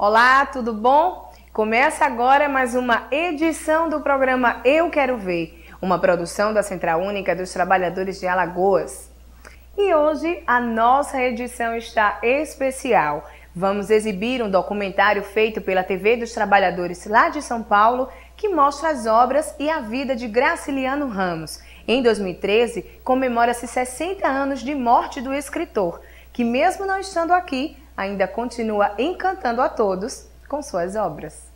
Olá, tudo bom? Começa agora mais uma edição do programa Eu Quero Ver, uma produção da Central Única dos Trabalhadores de Alagoas. E hoje a nossa edição está especial. Vamos exibir um documentário feito pela TV dos Trabalhadores lá de São Paulo que mostra as obras e a vida de Graciliano Ramos. Em 2013, comemora-se 60 anos de morte do escritor, que mesmo não estando aqui, ainda continua encantando a todos com suas obras.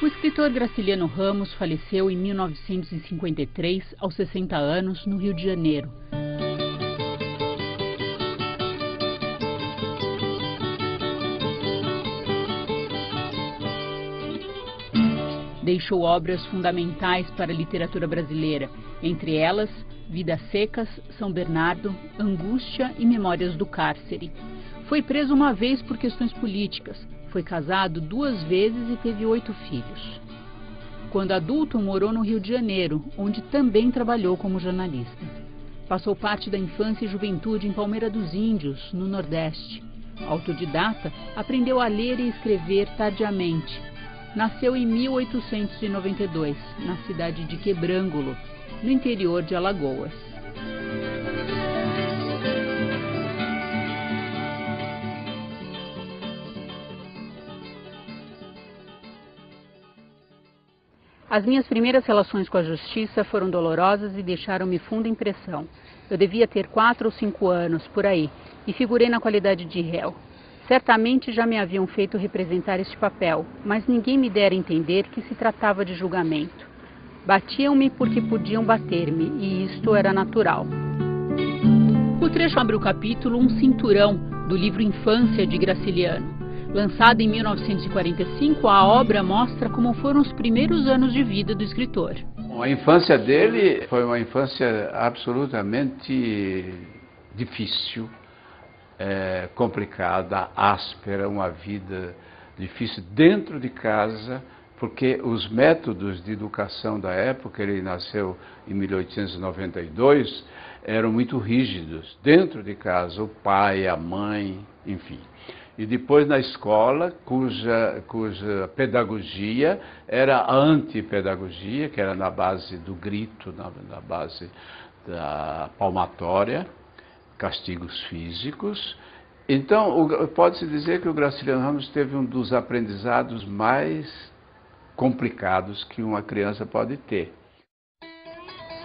O escritor Graciliano Ramos faleceu em 1953, aos 60 anos, no Rio de Janeiro. Deixou obras fundamentais para a literatura brasileira, entre elas Vidas Secas, São Bernardo, Angústia e Memórias do Cárcere. Foi preso uma vez por questões políticas. Foi casado 2 vezes e teve 8 filhos. Quando adulto, morou no Rio de Janeiro, onde também trabalhou como jornalista. Passou parte da infância e juventude em Palmeira dos Índios, no Nordeste. Autodidata, aprendeu a ler e escrever tardiamente. Nasceu em 1892, na cidade de Quebrangulo, no interior de Alagoas. As minhas primeiras relações com a justiça foram dolorosas e deixaram-me funda impressão. Eu devia ter 4 ou 5 anos, por aí, e figurei na qualidade de réu. Certamente já me haviam feito representar este papel, mas ninguém me dera entender que se tratava de julgamento. Batiam-me porque podiam bater-me, e isto era natural. O trecho abre o capítulo Um Cinturão, do livro Infância, de Graciliano. Lançada em 1945, a obra mostra como foram os primeiros anos de vida do escritor. A infância dele foi uma infância absolutamente difícil, complicada, áspera, uma vida difícil dentro de casa, porque os métodos de educação da época, ele nasceu em 1892, eram muito rígidos. Dentro de casa, o pai, a mãe, enfim. E depois na escola, cuja pedagogia era a antipedagogia, que era na base do grito, na base da palmatória, castigos físicos. Então, pode-se dizer que o Graciliano Ramos teve um dos aprendizados mais complicados que uma criança pode ter.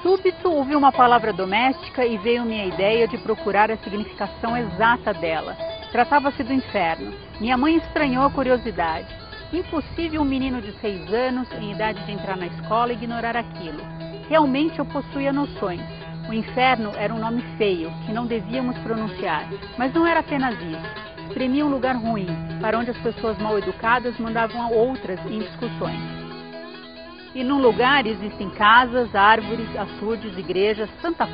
Súbito ouvi uma palavra doméstica e veio-me a ideia de procurar a significação exata dela. Tratava-se do inferno. Minha mãe estranhou a curiosidade. Impossível um menino de 6 anos, em idade de entrar na escola, ignorar aquilo. Realmente eu possuía noções. O inferno era um nome feio, que não devíamos pronunciar. Mas não era apenas isso. Exprimia um lugar ruim, para onde as pessoas mal educadas mandavam a outras em discussões. E num lugar existem casas, árvores, açudes, igrejas, tanta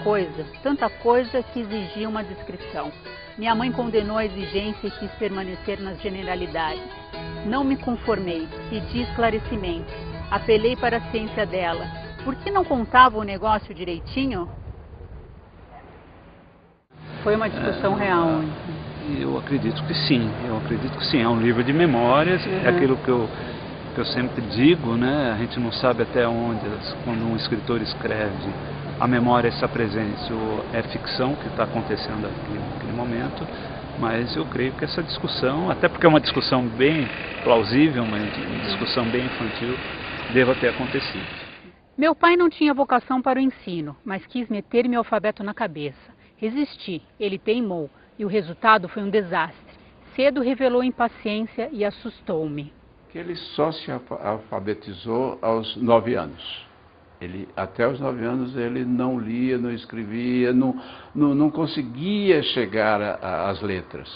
coisa que exigia uma descrição. Minha mãe condenou a exigência e quis permanecer nas generalidades. Não me conformei, pedi esclarecimento, apelei para a ciência dela. Por que não contava o negócio direitinho? Foi uma discussão real. Eu acredito que sim, é um livro de memórias, é aquilo que eu sempre digo, né? A gente não sabe até onde, quando um escritor escreve, a memória está presente, é ficção que está acontecendo naquele momento, mas eu creio que essa discussão, até porque é uma discussão bem plausível, uma discussão bem infantil, deva ter acontecido. Meu pai não tinha vocação para o ensino, mas quis meter meu alfabeto na cabeça. Resisti, ele teimou, e o resultado foi um desastre. Cedo revelou impaciência e assustou-me. Ele só se alfabetizou aos 9 anos. Até os 9 anos ele não lia, não escrevia, não conseguia chegar às letras.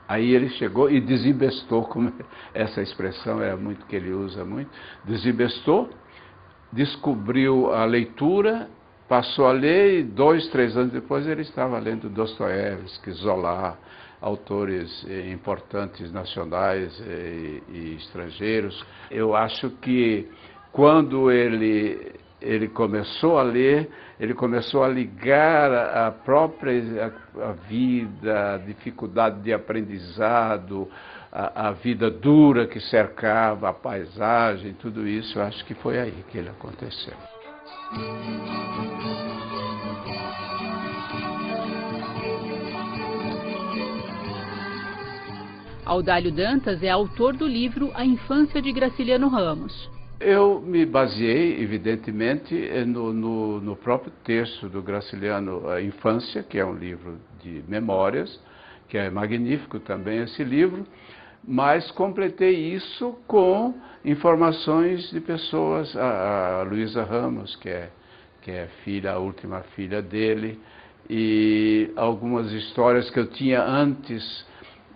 Aí ele chegou e desembestou, como essa expressão é muito que ele usa muito, desembestou, descobriu a leitura, passou a ler e 2, 3 anos depois ele estava lendo Dostoiévski, Zola, autores importantes nacionais e estrangeiros. Eu acho que quando ele começou a ler, ele começou a ligar a própria vida, a dificuldade de aprendizado, a vida dura que cercava, a paisagem, tudo isso, eu acho que foi aí que ele aconteceu. Audálio Dantas é autor do livro A Infância de Graciliano Ramos. Eu me baseei, evidentemente, no próprio texto do Graciliano, A Infância, que é um livro de memórias, que é magnífico também esse livro, mas completei isso com informações de pessoas, a Luísa Ramos, que é a última filha dele, e algumas histórias que eu tinha antes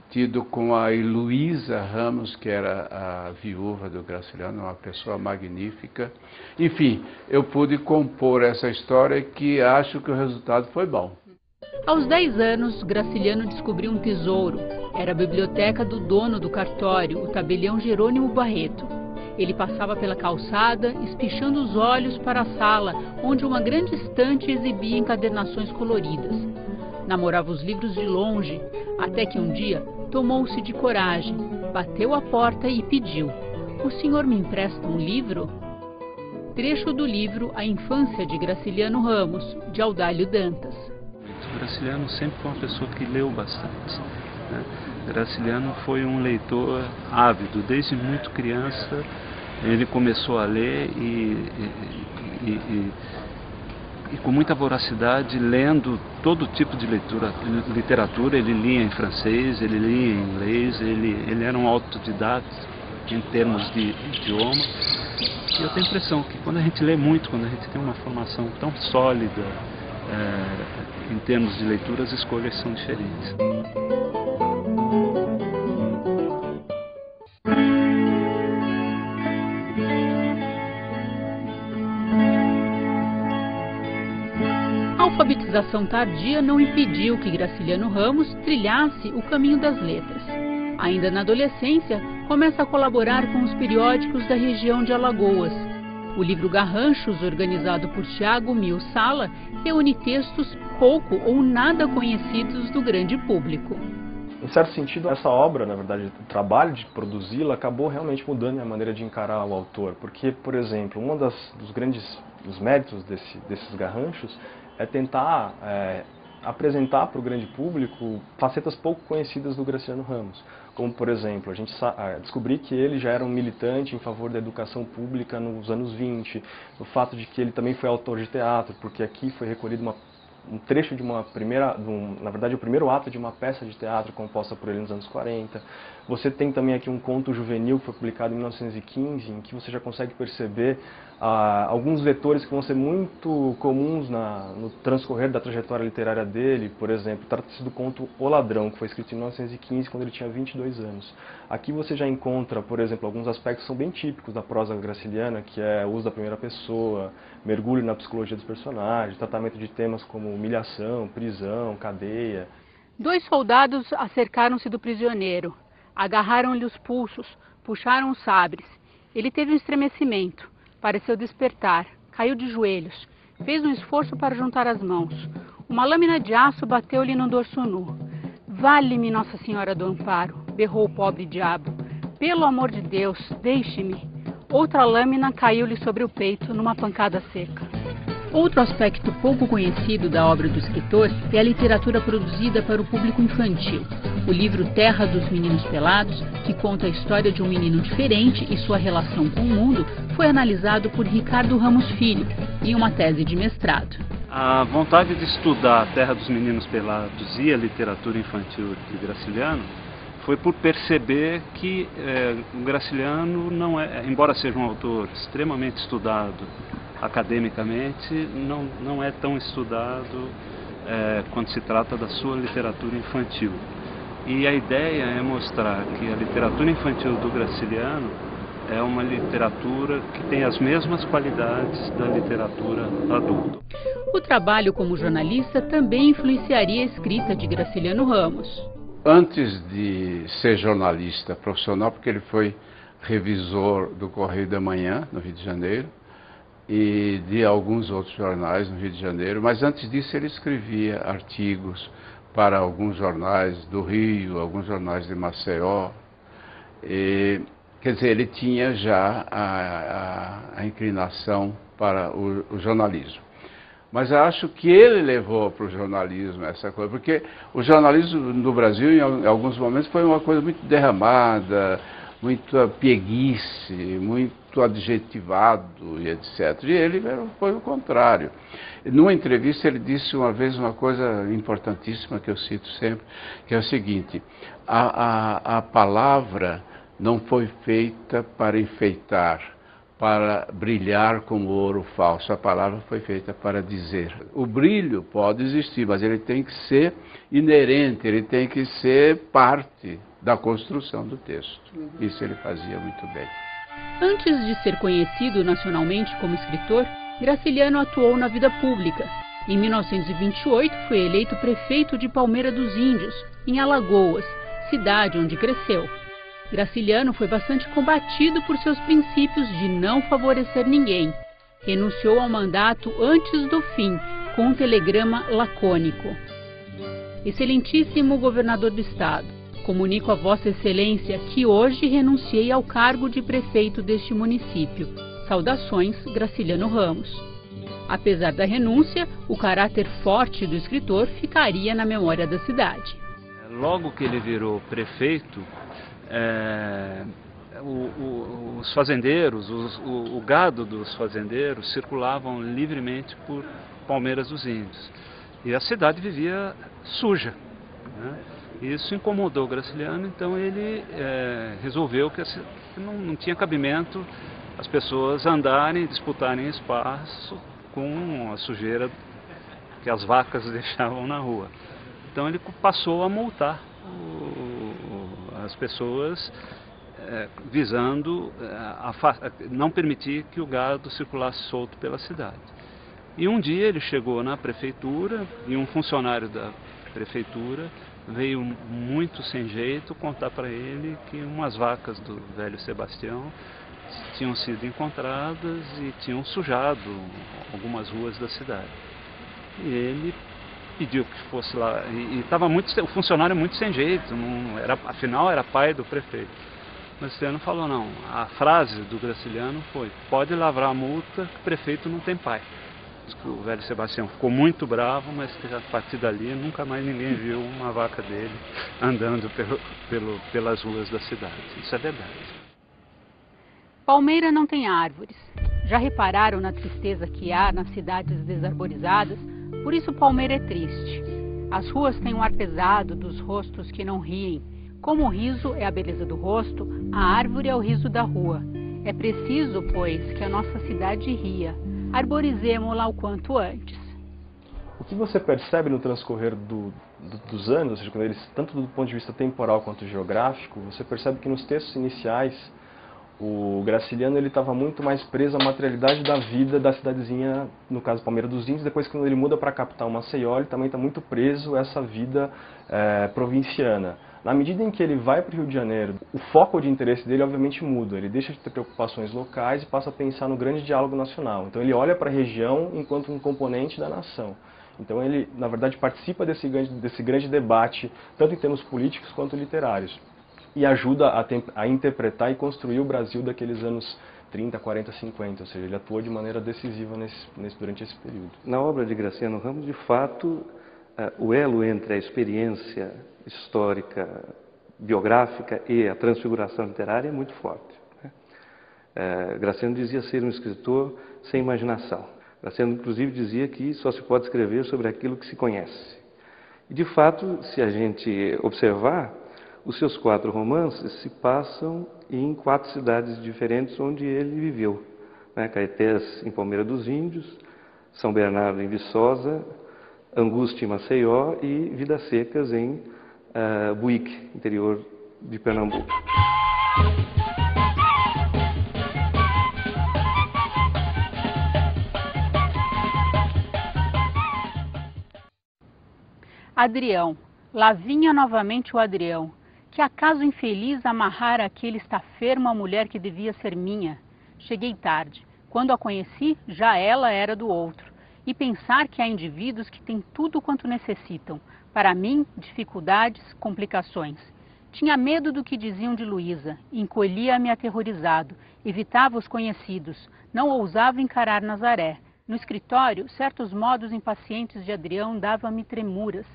tido com a Heloísa Ramos, que era a viúva do Graciliano, uma pessoa magnífica. Enfim, eu pude compor essa história que acho que o resultado foi bom. Aos 10 anos, Graciliano descobriu um tesouro. Era a biblioteca do dono do cartório, o tabelião Jerônimo Barreto. Ele passava pela calçada, espichando os olhos para a sala, onde uma grande estante exibia encadernações coloridas. Namorava os livros de longe, até que um dia tomou-se de coragem, bateu à porta e pediu: "O senhor me empresta um livro?" Trecho do livro A Infância de Graciliano Ramos, de Audálio Dantas. Graciliano sempre foi uma pessoa que leu bastante, né? Graciliano foi um leitor ávido, desde muito criança ele começou a ler e com muita voracidade, lendo todo tipo de literatura. Ele lia em francês, ele lia em inglês, ele era um autodidata em termos de idioma. E eu tenho a impressão que quando a gente lê muito, quando a gente tem uma formação tão sólida em termos de leitura, as escolhas são diferentes. A alfabetização tardia não impediu que Graciliano Ramos trilhasse o caminho das letras. Ainda na adolescência, começa a colaborar com os periódicos da região de Alagoas. O livro Garranchos, organizado por Tiago Mil Sala, reúne textos pouco ou nada conhecidos do grande público. Em certo sentido, essa obra, na verdade, o trabalho de produzi-la acabou realmente mudando a maneira de encarar o autor. Porque, por exemplo, um dos méritos desses garranchos é tentar apresentar para o grande público facetas pouco conhecidas do Graciliano Ramos. Como, por exemplo, a gente descobrir que ele já era um militante em favor da educação pública nos anos 20, o fato de que ele também foi autor de teatro, porque aqui foi recolhido um trecho de na verdade, o primeiro ato de uma peça de teatro composta por ele nos anos 40. Você tem também aqui um conto juvenil que foi publicado em 1915, em que você já consegue perceber alguns vetores que vão ser muito comuns no transcorrer da trajetória literária dele. Por exemplo, trata-se do conto O Ladrão, que foi escrito em 1915, quando ele tinha 22 anos. Aqui você já encontra, por exemplo, alguns aspectos que são bem típicos da prosa graciliana, que é o uso da primeira pessoa, mergulho na psicologia dos personagens, tratamento de temas como humilhação, prisão, cadeia. 2 soldados acercaram-se do prisioneiro, agarraram-lhe os pulsos, puxaram os sabres. Ele teve um estremecimento, pareceu despertar, caiu de joelhos, fez um esforço para juntar as mãos. Uma lâmina de aço bateu-lhe no dorso nu. "Vale-me Nossa Senhora do Amparo", berrou o pobre diabo. "Pelo amor de Deus, deixe-me." Outra lâmina caiu-lhe sobre o peito numa pancada seca. Outro aspecto pouco conhecido da obra do escritor é a literatura produzida para o público infantil. O livro Terra dos Meninos Pelados, que conta a história de um menino diferente e sua relação com o mundo, foi analisado por Ricardo Ramos Filho em uma tese de mestrado. A vontade de estudar a Terra dos Meninos Pelados e a literatura infantil de Graciliano foi por perceber que o Graciliano não é, embora seja um autor extremamente estudado academicamente, não é tão estudado quando se trata da sua literatura infantil. E a ideia é mostrar que a literatura infantil do Graciliano é uma literatura que tem as mesmas qualidades da literatura adulta. O trabalho como jornalista também influenciaria a escrita de Graciliano Ramos. Antes de ser jornalista profissional, porque ele foi revisor do Correio da Manhã, no Rio de Janeiro, e de alguns outros jornais no Rio de Janeiro, mas antes disso ele escrevia artigos para alguns jornais do Rio, alguns jornais de Maceió. Quer dizer, ele tinha já a inclinação para o jornalismo. Mas eu acho que ele levou para o jornalismo essa coisa, porque o jornalismo no Brasil, em alguns momentos, foi uma coisa muito derramada, muito pieguice, muito adjetivado e etc. E ele foi o contrário. Numa entrevista ele disse uma vez uma coisa importantíssima que eu cito sempre, que é o seguinte: a palavra não foi feita para enfeitar, para brilhar como ouro falso. A palavra foi feita para dizer. O brilho pode existir, mas ele tem que ser inerente, ele tem que ser parte da construção do texto. Isso ele fazia muito bem. Antes de ser conhecido nacionalmente como escritor, Graciliano atuou na vida pública. Em 1928 foi eleito prefeito de Palmeira dos Índios, em Alagoas, cidade onde cresceu. Graciliano foi bastante combatido por seus princípios de não favorecer ninguém. Renunciou ao mandato antes do fim, com um telegrama lacônico. Excelentíssimo governador do estado, comunico a Vossa Excelência que hoje renunciei ao cargo de prefeito deste município. Saudações, Graciliano Ramos. Apesar da renúncia, o caráter forte do escritor ficaria na memória da cidade. Logo que ele virou prefeito, os fazendeiros, o gado dos fazendeiros circulavam livremente por Palmeiras dos Índios. E a cidade vivia suja, né? Isso incomodou o Graciliano, então ele resolveu que não tinha cabimento as pessoas andarem, disputarem espaço com a sujeira que as vacas deixavam na rua. Então ele passou a multar as pessoas, visando não permitir que o gado circulasse solto pela cidade. E um dia ele chegou na prefeitura e um funcionário da prefeitura veio muito sem jeito contar para ele que umas vacas do velho Sebastião tinham sido encontradas e tinham sujado algumas ruas da cidade. E ele pediu que fosse lá, e estava o funcionário muito sem jeito, afinal era pai do prefeito. Mas o Graciliano falou: não, a frase do Graciliano foi: pode lavrar a multa, que o prefeito não tem pai. Diz que o velho Sebastião ficou muito bravo, mas que a partir dali nunca mais ninguém viu uma vaca dele andando pelas ruas da cidade. Isso é verdade. Palmeira não tem árvores. Já repararam na tristeza que há nas cidades desarborizadas? Por isso Palmeira é triste. As ruas têm um ar pesado dos rostos que não riem. Como o riso é a beleza do rosto, a árvore é o riso da rua. É preciso, pois, que a nossa cidade ria. Arborizemo-la o quanto antes. O que você percebe no transcorrer dos anos, ou seja, quando eles, tanto do ponto de vista temporal quanto geográfico, você percebe que nos textos iniciais o Graciliano estava muito mais preso à materialidade da vida da cidadezinha, no caso Palmeira dos Índios. Depois, quando ele muda para a capital Maceió, ele também está muito preso a essa vida provinciana. Na medida em que ele vai para o Rio de Janeiro, o foco de interesse dele obviamente muda. Ele deixa de ter preocupações locais e passa a pensar no grande diálogo nacional. Então ele olha para a região enquanto um componente da nação. Então ele, na verdade, participa desse grande debate, tanto em termos políticos quanto literários. E ajuda a interpretar e construir o Brasil daqueles anos 30, 40, 50. Ou seja, ele atuou de maneira decisiva durante esse período. Na obra de Graciliano Ramos, de fato, o elo entre a experiência histórica, biográfica e a transfiguração literária é muito forte. Graciano dizia ser um escritor sem imaginação. Graciano, inclusive, dizia que só se pode escrever sobre aquilo que se conhece. E, de fato, se a gente observar, os seus 4 romances se passam em 4 cidades diferentes onde ele viveu. Caetés, em Palmeira dos Índios, São Bernardo, em Viçosa, Angústia, em Maceió e Vidas Secas, em Buíque, interior de Pernambuco. Adrião, lá vinha novamente o Adrião. Que acaso infeliz amarrara aquele estafermo a mulher que devia ser minha. Cheguei tarde. Quando a conheci, já ela era do outro. E pensar que há indivíduos que têm tudo quanto necessitam. Para mim, dificuldades, complicações. Tinha medo do que diziam de Luísa, encolhia-me aterrorizado, evitava os conhecidos, não ousava encarar Nazaré. No escritório, certos modos impacientes de Adrião davam-me tremuras.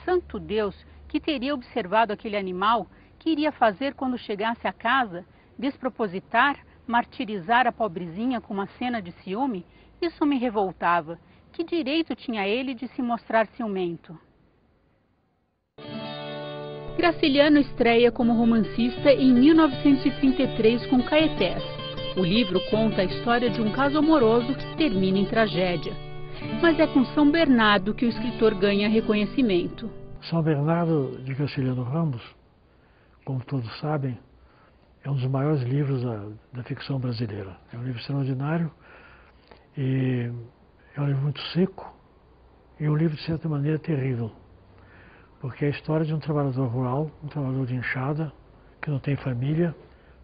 Santo Deus, que teria observado aquele animal, que iria fazer quando chegasse a casa? Despropositar, martirizar a pobrezinha com uma cena de ciúme? Isso me revoltava. Que direito tinha ele de se mostrar ciumento? Graciliano estreia como romancista em 1933 com Caetés. O livro conta a história de um caso amoroso que termina em tragédia. Mas é com São Bernardo que o escritor ganha reconhecimento. São Bernardo de Graciliano Ramos, como todos sabem, é um dos maiores livros da ficção brasileira. É um livro extraordinário e é um livro muito seco e um livro, de certa maneira, terrível. Porque é a história de um trabalhador rural, um trabalhador de enxada, que não tem família,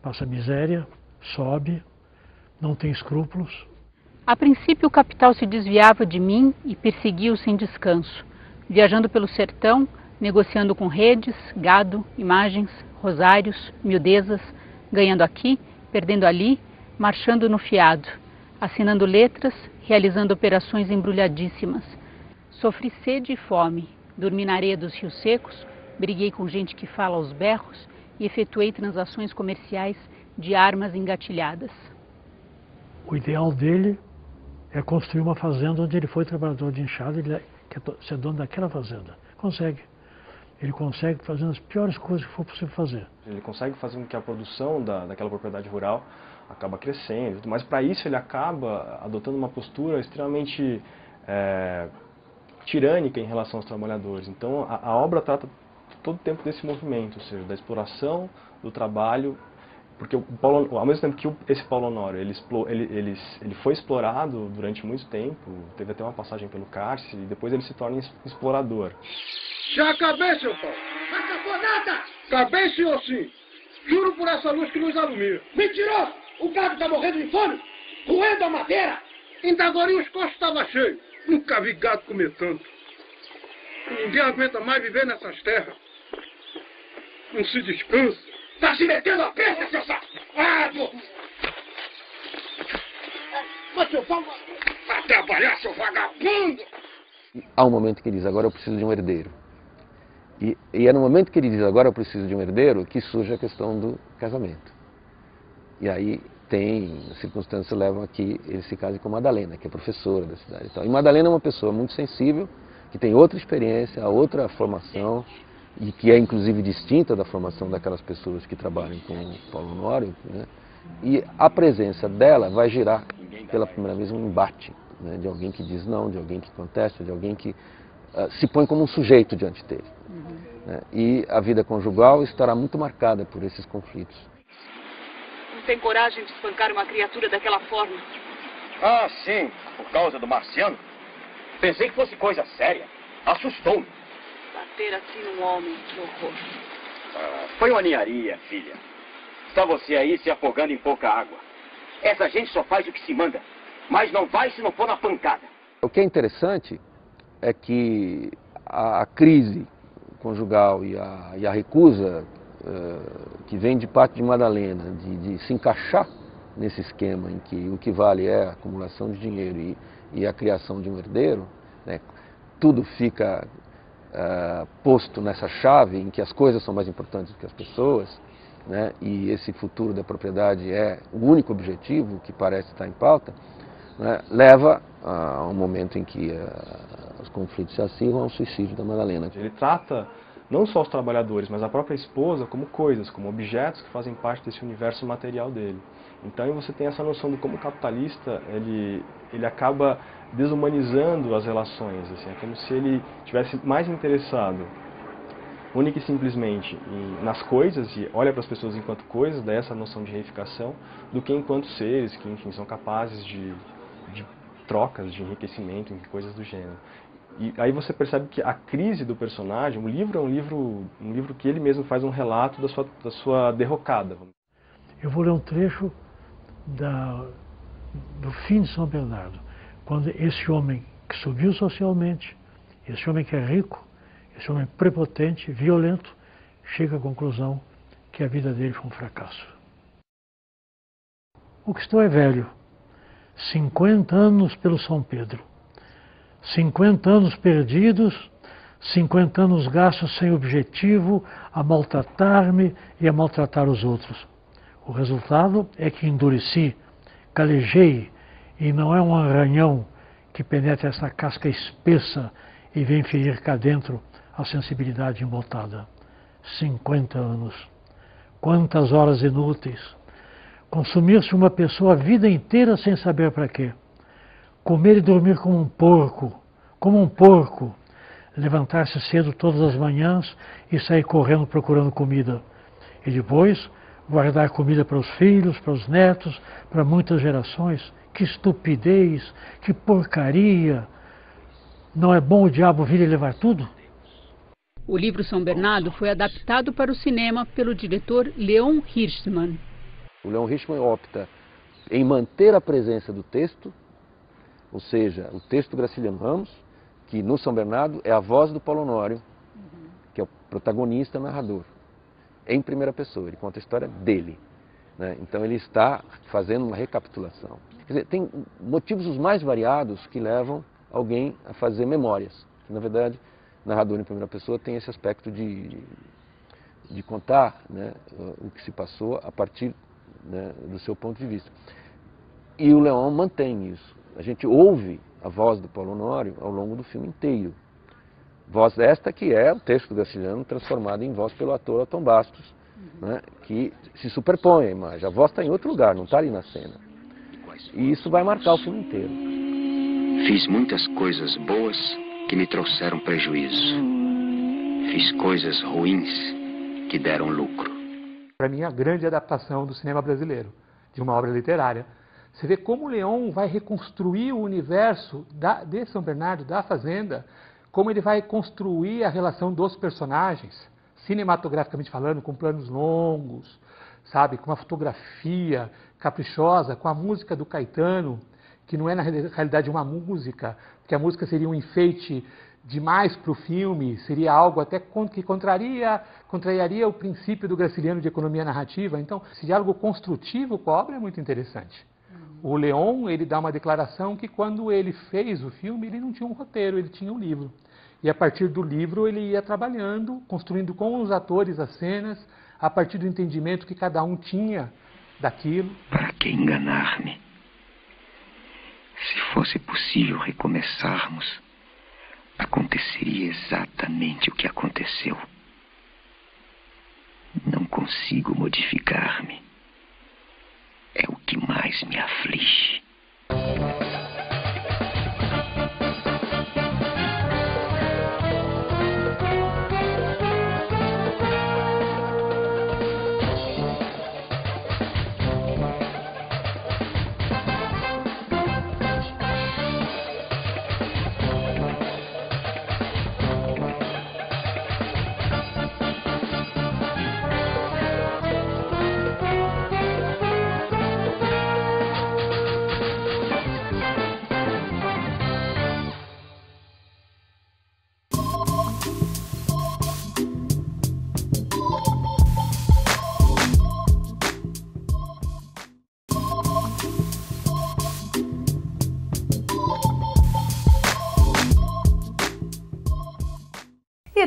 passa miséria, sobe, não tem escrúpulos. A princípio o capital se desviava de mim e perseguia-o sem descanso, viajando pelo sertão, negociando com redes, gado, imagens, rosários, miudezas, ganhando aqui, perdendo ali, marchando no fiado, assinando letras, realizando operações embrulhadíssimas. Sofri sede e fome, dormi na areia dos rios secos, briguei com gente que fala aos berros e efetuei transações comerciais de armas engatilhadas. O ideal dele é construir uma fazenda onde ele foi trabalhador de enxada, ele quer ser dono daquela fazenda. Consegue. Ele consegue fazendo as piores coisas que for possível fazer. Ele consegue fazer com que a produção daquela propriedade rural acaba crescendo, mas para isso ele acaba adotando uma postura extremamente tirânica em relação aos trabalhadores. Então a obra trata todo o tempo desse movimento, ou seja, da exploração do trabalho, porque ao mesmo tempo que esse Paulo Honório ele foi explorado durante muito tempo, teve até uma passagem pelo cárcere, e depois ele se torna explorador. Já acabei, seu Paulo. Não acabou nada. Acabei, senhor, sim. Juro por essa luz que nos alumia. Mentiroso! O gado está morrendo de fome, roendo a madeira. Ainda agora os costos estavam cheios. Nunca vi gado comer tanto. Ninguém aguenta mais viver nessas terras. Não se descansa. Está se metendo a peça, seu safado! Mas, seu Paulo, vai trabalhar, seu vagabundo! Há um momento que ele diz, agora eu preciso de um herdeiro. E é no momento que ele diz, agora eu preciso de um herdeiro, que surge a questão do casamento. E aí as circunstâncias levam a que ele se case com Madalena, que é professora da cidade. E Madalena é uma pessoa muito sensível, que tem outra experiência, outra formação, e que é inclusive distinta da formação daquelas pessoas que trabalham com o Paulo Honório, né? E a presença dela vai gerar pela primeira vez um embate, né? De alguém que diz não, de alguém que contesta, de alguém que se põe como um sujeito diante dele. Né? E a vida conjugal estará muito marcada por esses conflitos. Não tem coragem de espancar uma criatura daquela forma? Ah, sim, por causa do marciano. Pensei que fosse coisa séria. Assustou-me. Bater assim num homem, que horror. Foi uma ninharia, filha. Está você aí se afogando em pouca água. Essa gente só faz o que se manda, mas não vai se não for na pancada. O que é interessante é que a crise conjugal e a recusa que vem de parte de Madalena de se encaixar nesse esquema em que o que vale é a acumulação de dinheiro e a criação de um herdeiro, né, tudo fica posto nessa chave em que as coisas são mais importantes do que as pessoas, né, e esse futuro da propriedade é o único objetivo que parece estar em pauta, né, leva a um momento em que os conflitos se acirram ao suicídio da Madalena. Ele trata não só os trabalhadores, mas a própria esposa como coisas, como objetos que fazem parte desse universo material dele. Então você tem essa noção de como o capitalista ele acaba desumanizando as relações, assim, é como se ele tivesse mais interessado única e simplesmente nas coisas, e olha para as pessoas enquanto coisas, daí essa noção de reificação, do que enquanto seres que, enfim, são capazes de trocas, de enriquecimento, em coisas do gênero. E aí você percebe que a crise do personagem, o livro é um livro que ele mesmo faz um relato da sua derrocada. Eu vou ler um trecho do fim de São Bernardo, quando esse homem que subiu socialmente, esse homem que é rico, esse homem prepotente, violento, chega à conclusão que a vida dele foi um fracasso. O que estou é velho, 50 anos pelo São Pedro, 50 anos perdidos, 50 anos gastos sem objetivo, a maltratar-me e a maltratar os outros. O resultado é que endureci, calejei, e não é um arranhão que penetra essa casca espessa e vem ferir cá dentro a sensibilidade embotada. 50 anos. Quantas horas inúteis. Consumir-se uma pessoa a vida inteira sem saber para quê. Comer e dormir como um porco. Levantar-se cedo todas as manhãs e sair correndo procurando comida. E depois guardar comida para os filhos, para os netos, para muitas gerações. Que estupidez, que porcaria. Não é bom o diabo vir e levar tudo? O livro São Bernardo foi adaptado para o cinema pelo diretor Leon Hirschman. O Leon Hirschman opta em manter a presença do texto, ou seja, o texto do Graciliano Ramos, que no São Bernardo é a voz do Paulo Honório, que é o protagonista narrador, em primeira pessoa, ele conta a história dele, né? Então ele está fazendo uma recapitulação. Quer dizer, tem motivos os mais variados que levam alguém a fazer memórias, que na verdade narrador em primeira pessoa tem esse aspecto de contar, né, o que se passou a partir, né, do seu ponto de vista. E o Leon mantém isso. A gente ouve a voz do Paulo Honório ao longo do filme inteiro. Voz esta que é o texto do Graciliano transformado em voz pelo ator Otton Bastos, né, que se superpõe à imagem. A voz está em outro lugar, não está ali na cena. E isso vai marcar o filme inteiro. Fiz muitas coisas boas que me trouxeram prejuízo. Fiz coisas ruins que deram lucro. Para mim, a grande adaptação do cinema brasileiro, de uma obra literária. Você vê como o Leon vai reconstruir o universo de São Bernardo, da Fazenda, como ele vai construir a relação dos personagens, cinematograficamente falando, com planos longos, sabe, com uma fotografia caprichosa, com a música do Caetano, que não é na realidade uma música, porque a música seria um enfeite demais para o filme, seria algo até que contrariaria o princípio do Graciliano de economia narrativa. Então, esse diálogo construtivo com a obra é muito interessante. O Leon, ele dá uma declaração que quando ele fez o filme, ele não tinha um roteiro, ele tinha um livro. E a partir do livro ele ia trabalhando, construindo com os atores as cenas, a partir do entendimento que cada um tinha daquilo. Para que enganar-me? Se fosse possível recomeçarmos, aconteceria exatamente o que aconteceu. Não consigo modificar-me. É o que mais me aflige.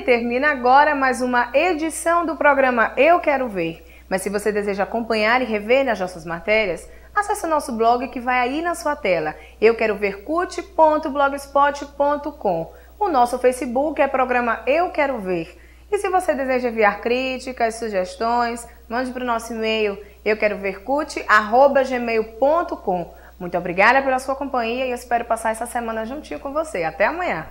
termina agora mais uma edição do programa Eu Quero Ver. Mas se você deseja acompanhar e rever nas nossas matérias, acesse o nosso blog que vai aí na sua tela, euquerovercult.blogspot.com. O nosso Facebook é programa Eu Quero Ver. E se você deseja enviar críticas, sugestões, mande para o nosso e-mail euquerovercult@gmail.com. Muito obrigada pela sua companhia e eu espero passar essa semana juntinho com você. Até amanhã!